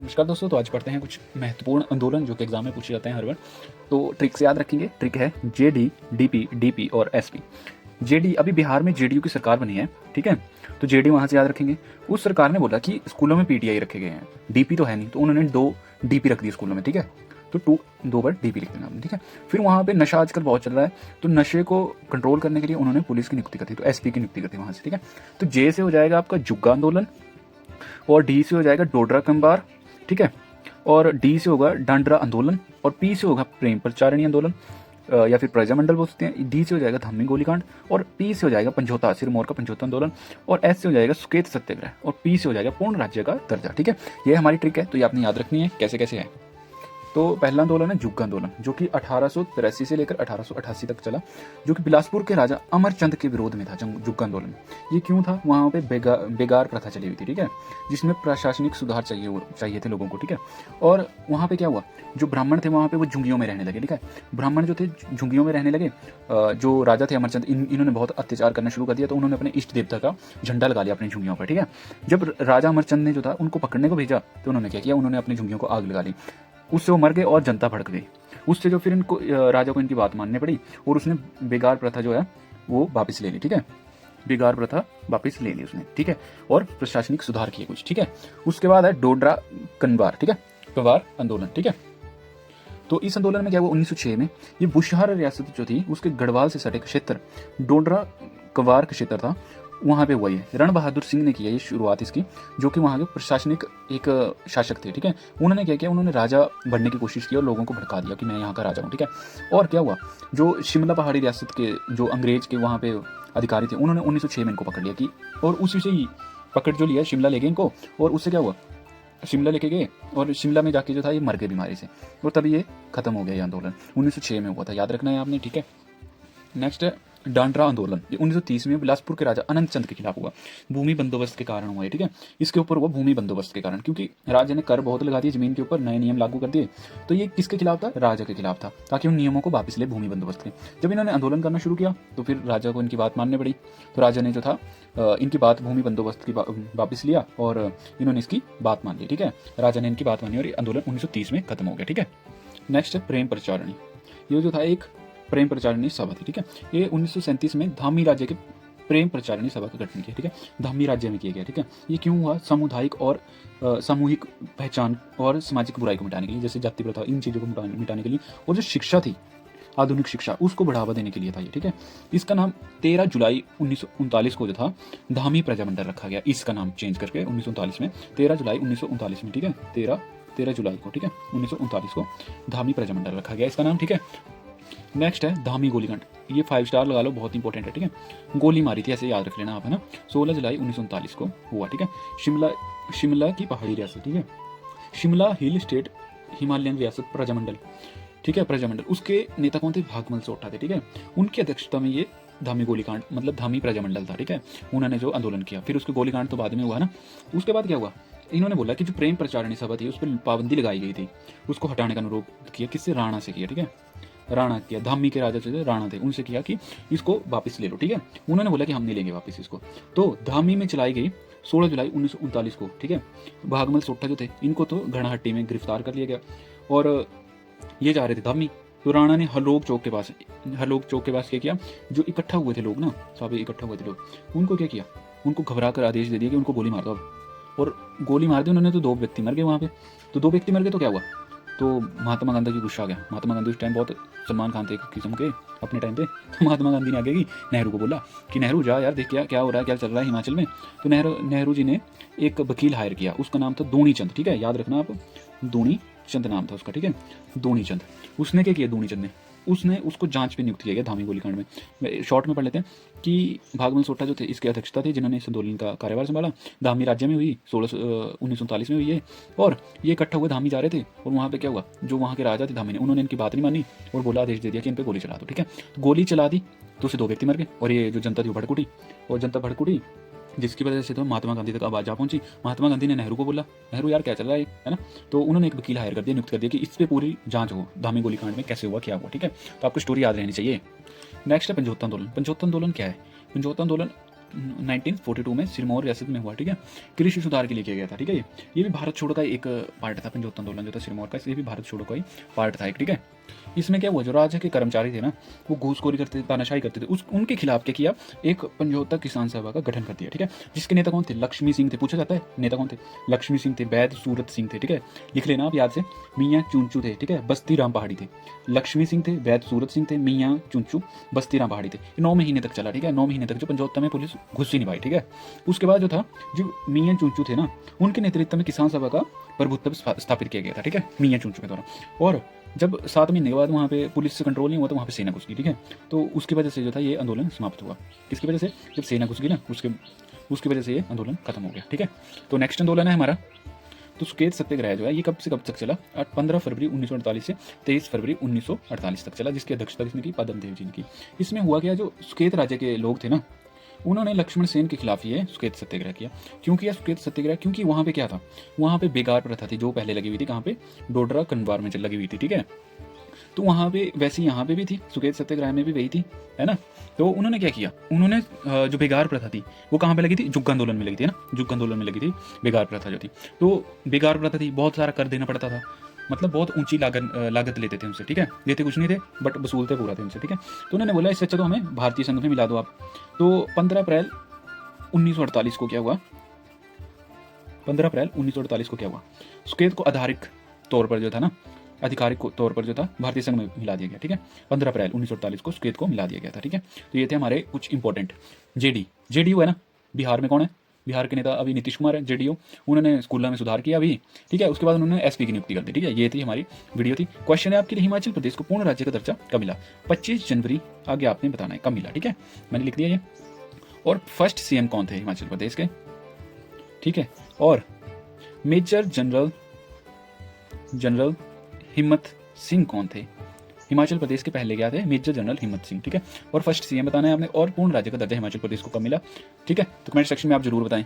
नमस्कार दोस्तों, तो आज पढ़ते हैं कुछ महत्वपूर्ण आंदोलन जो कि एग्जाम में पूछे जाते हैं हर बार। तो ट्रिक से याद रखेंगे। ट्रिक है जेडी, डीपी, डीपी और एसपी। जेडी, अभी बिहार में जेडीयू की सरकार बनी है, ठीक है। तो जेडी वहां से याद रखेंगे। उस सरकार ने बोला कि स्कूलों में पीटीआई रखे गए हैं, डीपी तो है नहीं, तो उन्होंने 2 डीपी रख दिए स्कूलों में, ठीक है। तो 2 बार डीपी लिख देना, ठीक है। फिर वहां पे नशा आजकल बहुत चल रहा है, तो नशे को कंट्रोल करने के लिए उन्होंने पुलिस की नियुक्ति कर दी, तो एसपी की नियुक्ति कर दी वहां से, ठीक है। तो जे से हो जाएगा आपका जुग्गा आंदोलन, और डी से हो जाएगा डोडरा कंबार, ठीक है। और डी से होगा डांडरा आंदोलन, और पी से होगा प्रेम प्रचारिणी आंदोलन या फिर प्रजामंडल बोल सकते हैं। डी से हो जाएगा धामी गोलीकांड, और पी से हो जाएगा पंजोता, सिरमौर का पंजोता आंदोलन, और एस से हो जाएगा सुकेत सत्याग्रह, और पी से हो जाएगा पूर्ण राज्य का दर्जा, ठीक है। ये हमारी ट्रिक है, तो ये आपने याद रखनी है कैसे कैसे है। तो पहला आंदोलन है जुग्गा आंदोलन, जो कि 1883 से लेकर 1888 तक चला, जो कि बिलासपुर के राजा अमरचंद के विरोध में था। जुग्गा आंदोलन ये क्यों था? वहाँ पे बेगार प्रथा चली हुई थी, ठीक है, जिसमें प्रशासनिक सुधार चाहिए थे लोगों को, ठीक है। और वहाँ पे क्या हुआ, जो ब्राह्मण थे वहाँ पे वो झुंगियों में रहने लगे, ठीक है। ब्राह्मण जो थे झुंगियों में रहने लगे। जो राजा थे अमरचंद, इन्होंने बहुत अत्याचार करना शुरू कर दिया, तो उन्होंने अपने इष्ट देवता का झंडा लगा लिया अपनी झुंगियों पर, ठीक है। जब राजा अमरचंद ने जो था उनको पकड़ने को भेजा, तो उन्होंने क्या किया, उन्होंने अपनी झुंगियों को आग लगा ली। उससे वो मर गए और जनता भड़क गई। उससे जो फिर इनको राजा को इनकी बात माननी पड़ी, और उसने बेगार प्रथा जो है वो वापस ले ली, ठीक है। बेगार प्रथा वापस ले ली उसने, ठीक है। और प्रशासनिक सुधार किए कुछ, ठीक है। उसके बाद है डोडरा कंबार, ठीक है, कंबार आंदोलन, ठीक है। तो इस आंदोलन में क्या हुआ, 1906 में ये बुशहर रियासत जो थी उसके गढ़वाल से सटे क्षेत्र डोडरा कंबार का क्षेत्र था, वहाँ पे हुआ ये। रण बहादुर सिंह ने किया ये शुरुआत इसकी, जो कि वहाँ के प्रशासनिक एक शासक थे, ठीक है। उन्होंने क्या किया, उन्होंने राजा बनने की कोशिश की और लोगों को भड़का दिया कि मैं यहाँ का राजा हूँ, ठीक है। और क्या हुआ, जो शिमला पहाड़ी रियासत के जो अंग्रेज के वहाँ पे अधिकारी थे, उन्होंने 1906 में इनको पकड़ लिया कि, और उसी से ही पकड़ जो लिया, शिमला ले गए इनको, और उससे क्या हुआ, शिमला लेके गए, और शिमला में जाके जो था ये मर गए बीमारी से, और तभी ये खत्म हो गया ये आंदोलन। 1906 में हुआ था, याद रखना है आपने, ठीक है। नेक्स्ट है डांडरा आंदोलन, ये 1930 में बिलासपुर के राजा अनंत चंद के खिलाफ हुआ। भूमि बंदोबस्त के कारण हुआ है, ठीक है। इसके ऊपर हुआ भूमि बंदोबस्त के कारण, क्योंकि राजा ने कर बहुत लगा दिए जमीन के ऊपर, नए नियम लागू कर दिए। तो ये किसके खिलाफ था? राजा के खिलाफ था, ताकि उन नियमों को वापस ले, भूमि बंदोबस्त के। जब इन्होंने आंदोलन करना शुरू किया, तो फिर राजा को इनकी बात माननी पड़ी। तो राजा ने जो था इनकी बात, भूमि बंदोबस्त की वापस लिया, और इन्होंने इसकी बात मान ली, ठीक है। राजा ने इनकी बात मानी, और ये आंदोलन 1930 में खत्म हो गया, ठीक है। नेक्स्ट है प्रेम प्रचारिणी, ये जो था एक प्रेम प्रचारिणी सभा थी, ठीक है। ये 1937 में धामी राज्य के प्रेम प्रचारिणी सभा का गठन किया, ठीक है। धामी राज्य में किया गया, ठीक है। ये क्यों हुआ? सामुदायिक और सामूहिक पहचान और सामाजिक बुराई को मिटाने के लिए, जैसे जाति प्रथा, इन चीज़ों को मिटाने के लिए, और जो शिक्षा थी, आधुनिक शिक्षा, उसको बढ़ावा देने के लिए था ये, ठीक है। इसका नाम 13 जुलाई 1939 को जो था धामी प्रजामंडल रखा गया। इसका नाम चेंज करके 1939 में, 13 जुलाई 1939 में, ठीक है, 13 जुलाई को, ठीक है, 1939 को धामी प्रजामंडल रखा गया इसका नाम, ठीक है। नेक्स्ट है धामी गोलीकांड, ये 5 स्टार लगा लो, बहुत इंपॉर्टेंट है, ठीक है। गोली मारी थी, ऐसे याद रख लेना आप, है ना। 16 जुलाई 1939 को हुआ, ठीक है। शिमला की पहाड़ी रियासत, ठीक है, शिमला हिल स्टेट हिमालयन रियासत प्रजामंडल, ठीक है, प्रजामंडल। उसके नेता कौन थे? भागमल सोठा थे, ठीक है। उनकी अध्यक्षता में ये धामी गोलीकांड, मतलब धामी प्रजामंडल था, ठीक है। उन्होंने जो आंदोलन किया, फिर उसके गोलीकांड तो बाद में हुआ ना। उसके बाद क्या हुआ, इन्होंने बोला कि जो प्रेम प्रचारिणी सभा थी उस पर पाबंदी लगाई गई थी, उसको हटाने का अनुरोध किया। किससे? राणा से किया, ठीक है। राणा किया, धामी के राजा जो राणा थे, उनसे किया कि इसको वापस ले लो, ठीक है। उन्होंने बोला कि हम नहीं लेंगे वापस इसको। तो धामी में चलाई गई 16 जुलाई 1939 को, ठीक है। भागमल सोठा जो थे, इनको तो घणाहट्टी में गिरफ्तार कर लिया गया, और ये जा रहे थे धामी। तो राणा ने हरलोग चौक के पास क्या किया, जो इकट्ठा हुए थे लोग ना, सब इकट्ठा हुए थे लोग, उनको क्या किया, उनको घबरा कर आदेश दे दिया कि उनको गोली मार दो अब। और गोली मार दी उन्होंने, तो 2 व्यक्ति मर गए वहाँ पे। तो 2 व्यक्ति मर गए, तो क्या हुआ, तो महात्मा गांधी की गुस्सा आ गया। महात्मा गांधी उस टाइम बहुत सलमान खान थे एक किस्म के अपने टाइम पे। तो महात्मा गांधी ने आगे की नेहरू को बोला कि नेहरू जा यार, देख क्या हो रहा है, क्या चल रहा है हिमाचल में। तो नेहरू जी ने एक वकील हायर किया, उसका नाम था दूनी चंद, ठीक है, याद रखना आप, दूनी चंद नाम था उसका, ठीक है, दूनी चंद। उसने क्या किया, दूनी चंद ने उसने उसको जांच पे नियुक्त किया गया धामी गोलीकांड में। शॉर्ट में पढ़ लेते हैं कि भागमल सोठा जो थे इसके अध्यक्षता थे, जिन्होंने इस आंदोलन का कार्यभार संभाला। धामी राज्य में हुई 1939 में हुई है, और ये इकट्ठा हुए धामी जा रहे थे, और वहाँ पे क्या हुआ, जो वहाँ के राजा थे धामी ने, उन्होंने इनकी बात नहीं मानी और बोला, आदेश दे दिया कि इन पे गोली चला दो, ठीक है। तो गोली चला दी, तो उससे 2 व्यक्ति मर गए, और ये जो जनता थी वो भड़क उठी, और जनता भड़क उठी, जिसकी वजह से तो महात्मा गांधी तक आवाज आ पहुंची। महात्मा गांधी ने नेहरू को बोला, नेहरू यार क्या चल रहा है ना। तो उन्होंने एक वकील हायर कर दिया, नियुक्त कर दिया कि इस पे पूरी जांच हो, धामी गोलीकांड में कैसे हुआ, क्या हुआ, ठीक है। तो आपको स्टोरी याद रहनी चाहिए। नेक्स्ट है पंजोता आंदोलन। पंजोता आंदोलन क्या है? पंजोता आंदोलन 1942 में सिरमौर रियासत में हुआ, ठीक है। कृषि सुधार के लिए किया गया था, ठीक है। ये भी भारत छोड़ो का एक पार्ट था, पंजोत आंदोलन जो था सिरमौर का, ये भी भारत छोड़ो का ही पार्ट था एक, ठीक है। इसमें क्या हुआ, जो राज्य के कर्मचारी थे ना, वो घूसखोरी करते थे, तानाशाही करते थे, उनके खिलाफ क्या किया, एक पंजोता किसान सभा का गठन कर दिया, ठीक है। जिसके नेता कौन थे, लक्ष्मी सिंह थे। पूछा जाता है नेता कौन थे, लक्ष्मी सिंह थे, वैद सूरत सिंह थे, ठीक है। लिख लेना आप याद से, मियाँ चुनचू थे, ठीक है, बस्ती राम पहाड़ी थे। लक्ष्मी सिंह थे, वैद सूरत सिंह थे, मियाँ चुनचू, बस्ती राम पहाड़ी थे। 9 महीने तक चला, ठीक है। 9 महीने तक जो पंजोता में पुलिस घुस ही नहीं पाई, ठीक है। उसके बाद जो था, जो मियाँ चुनचू थे ना, उनके नेतृत्व में किसान सभा का प्रभुत्व स्थापित किया गया था, ठीक है, मियाँ चुनचू के द्वारा। और जब 7 महीने के बाद वहाँ पे पुलिस से कंट्रोल नहीं हुआ तो वहाँ पे सेना घुस गई, ठीक है। तो उसकी वजह से जो था ये आंदोलन समाप्त हुआ। किसकी वजह से, जब सेना घुस गई ना, उसकी वजह से ये आंदोलन खत्म हो गया, ठीक है। तो नेक्स्ट आंदोलन है हमारा, तो सुकेत सत्याग्रह जो है ये कब से कब तक चला, 15 फरवरी 1948 से 23 फरवरी 1948 तक चला, जिसकी अध्यक्षता किसने की, पद्म देव जी ने की। इसमें हुआ क्या, जो सुकेत राज्य के लोग थे ना, उन्होंने लक्ष्मण सेन के खिलाफ ये सुकेत सत्याग्रह किया। क्यों किया सुकेत सत्याग्रह, क्योंकि वहाँ पे क्या था, वहाँ पे बेगार प्रथा थी जो पहले लगी हुई थी, कहाँ पे, डोडरा कन्वार में लगी हुई थी, ठीक है। तो वहाँ पे वैसे यहाँ पे भी थी, सुकेत सत्याग्रह में भी वही थी, है ना। तो उन्होंने क्या किया, उन्होंने जो बेगार प्रथा थी वो कहाँ पे लगी थी, जुग्ग आंदोलन में लगी थी, है ना। जुग्ग आंदोलन में लगी थी बेगार प्रथा जो थी। तो बेगार प्रथा थी, बहुत सारा कर देना पड़ता था, मतलब बहुत ऊंची लागत लेते थे उनसे, ठीक है। लेते कुछ नहीं थे बट वसूलते पूरा थे उनसे, ठीक है। तो उन्होंने बोला इससे अच्छा तो हमें भारतीय संघ में मिला दो आप। तो 15 अप्रैल 1948 को क्या हुआ, 15 अप्रैल 1948 को क्या हुआ, सुकेत को आधारिक तौर पर जो था ना, आधिकारिक तौर पर जो था भारतीय संघ में मिला दिया गया, ठीक है। 15 अप्रैल 1948 को सुकेत को मिला दिया गया था, ठीक है। तो ये थे हमारे कुछ इंपॉर्टेंट। जेडीयू है ना, बिहार में कौन है, बिहार के नेता अभी नीतीश कुमार है, जेडीयू। उन्होंने स्कूलों में सुधार किया अभी, ठीक है। उसके बाद उन्होंने एसपी की नियुक्ति कर दी, ठीक है। ये थी हमारी वीडियो थी। क्वेश्चन है आपके लिए, हिमाचल प्रदेश को पूर्ण राज्य का दर्जा कब मिला, 25 जनवरी आगे आपने बताना है कब मिला, ठीक है। मैंने लिख दिया ये। और फर्स्ट सीएम कौन थे हिमाचल प्रदेश के, ठीक है। और मेजर जनरल हिम्मत सिंह कौन थे, हिमाचल प्रदेश के पहले क्या थे, मेजर जनरल हिम्मत सिंह, ठीक है। और फर्स्ट सीएम बताना है आपने, और पूर्ण राज्य का दर्जा हिमाचल प्रदेश को कब मिला, ठीक है। तो कमेंट सेक्शन में आप जरूर बताएं।